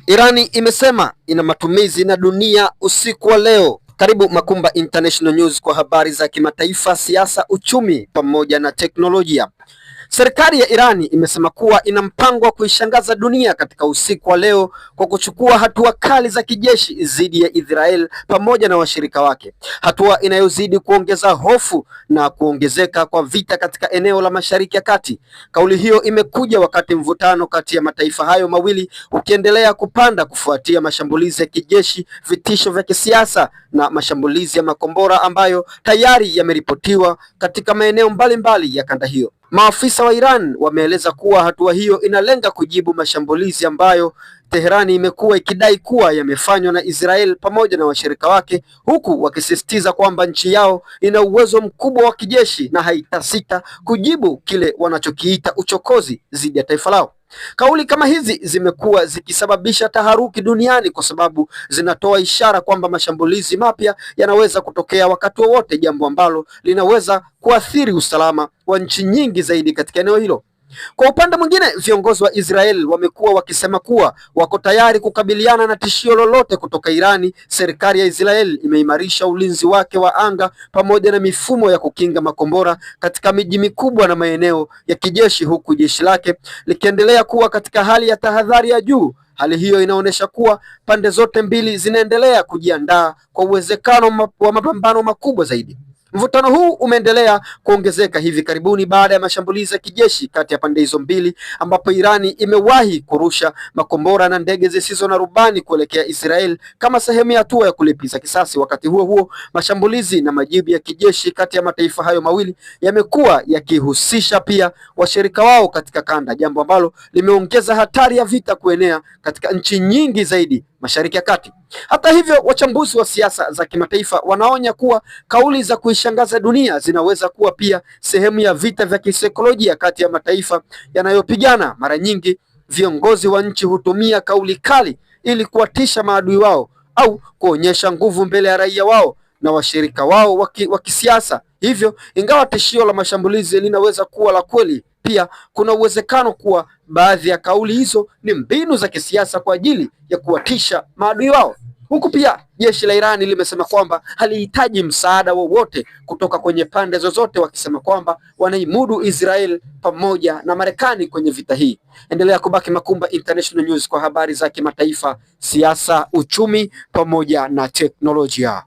Irani imesema ina matumizi na dunia usiku wa leo. Karibu Makumba International News kwa habari za kimataifa, siasa, uchumi pamoja na teknolojia. Serikali ya Irani imesema kuwa ina mpango wa kuishangaza dunia katika usiku wa leo kwa kuchukua hatua kali za kijeshi dhidi ya Israel pamoja na washirika wake, hatua inayozidi kuongeza hofu na kuongezeka kwa vita katika eneo la Mashariki ya Kati. Kauli hiyo imekuja wakati mvutano kati ya mataifa hayo mawili ukiendelea kupanda kufuatia mashambulizi ya kijeshi, vitisho vya kisiasa na mashambulizi ya makombora ambayo tayari yameripotiwa katika maeneo mbalimbali ya kanda hiyo. Maafisa wa Iran wameeleza kuwa hatua hiyo inalenga kujibu mashambulizi ambayo Teherani imekuwa ikidai kuwa yamefanywa na Israel pamoja na washirika wake, huku wakisisitiza kwamba nchi yao ina uwezo mkubwa wa kijeshi na haitasita kujibu kile wanachokiita uchokozi dhidi ya taifa lao. Kauli kama hizi zimekuwa zikisababisha taharuki duniani kwa sababu zinatoa ishara kwamba mashambulizi mapya yanaweza kutokea wakati wowote, jambo ambalo linaweza kuathiri usalama wa nchi nyingi zaidi katika eneo hilo. Kwa upande mwingine, viongozi wa Israel wamekuwa wakisema kuwa wako tayari kukabiliana na tishio lolote kutoka Irani. Serikali ya Israel imeimarisha ulinzi wake wa anga pamoja na mifumo ya kukinga makombora katika miji mikubwa na maeneo ya kijeshi, huku jeshi lake likiendelea kuwa katika hali ya tahadhari ya juu. Hali hiyo inaonyesha kuwa pande zote mbili zinaendelea kujiandaa kwa uwezekano wa mapambano makubwa zaidi. Mvutano huu umeendelea kuongezeka hivi karibuni baada ya mashambulizi ya kijeshi kati ya pande hizo mbili, ambapo Irani imewahi kurusha makombora na ndege zisizo na rubani kuelekea Israel kama sehemu ya hatua ya kulipiza kisasi. Wakati huo huo, mashambulizi na majibu ya kijeshi kati ya mataifa hayo mawili yamekuwa yakihusisha pia washirika wao katika kanda, jambo ambalo limeongeza hatari ya vita kuenea katika nchi nyingi zaidi Mashariki ya Kati. Hata hivyo, wachambuzi wa siasa za kimataifa wanaonya kuwa kauli za kuishangaza dunia zinaweza kuwa pia sehemu ya vita vya kisaikolojia kati ya mataifa yanayopigana. Mara nyingi viongozi wa nchi hutumia kauli kali ili kuwatisha maadui wao au kuonyesha nguvu mbele ya raia wao na washirika wao wa kisiasa. Hivyo, ingawa tishio la mashambulizi linaweza kuwa la kweli, pia kuna uwezekano kuwa baadhi ya kauli hizo ni mbinu za kisiasa kwa ajili ya kuwatisha maadui wao. Huku pia jeshi la Irani limesema kwamba halihitaji msaada wowote kutoka kwenye pande zozote, wakisema kwamba wanaimudu Israel pamoja na Marekani kwenye vita hii. Endelea kubaki Makumba International News kwa habari za kimataifa, siasa, uchumi pamoja na teknolojia.